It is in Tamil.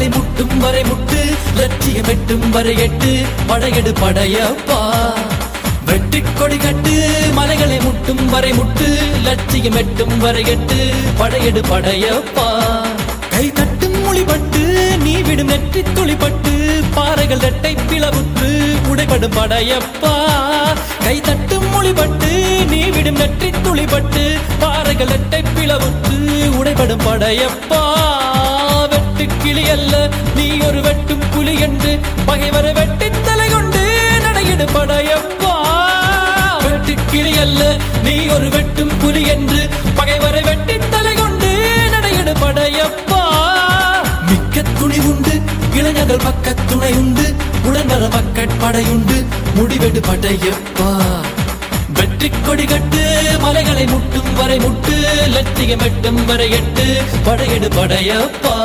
மலைகளை முட்டும் வரை முட்டு, லட்சியம் எட்டும் வரை எட்டு, படையெடு படையப்பா. வெற்றிக் கொடி கட்டு, மலைகளை முட்டும் வரை முட்டு, லட்சியம் எட்டும் வரை எட்டு, படையெடு படையப்பா. கை தட்டும் மொழிபட்டு நீ விடும் நெற்றி துளிப்பட்டு, பாறைகள் இரட்டை பிளவுற்று உடைபடும் படையப்பா. கை தட்டும் மொழிபட்டு நீ விடும் நெற்றி துளிப்பட்டு, பாறைகள் இரட்டை பிளவுற்று உடைபடும் படையப்பா. வெட்டு கிளி அல்ல நீ ஒரு வெட்டும் புலி என்று, பகைவரை வெட்டி தலை கொண்டு நடையிடு படையப்பா. வெட்டு கிளி அல்ல நீ ஒரு வெட்டும் புலி என்று, பகைவரை வெட்டி தலை கொண்டு நடையிடு படையப்பா. மிக்க துணி உண்டு, இளைஞர்கள் பக்க துணை உண்டு, உடனர மக்கட் படையுண்டு, முடிவெடு படையப்பா. வெற்றி கொடி கட்டு, மலைகளை முட்டும் வரை முட்டு, லட்சியம் எட்டும் வரை எட்டு, படையெடு படையப்பா.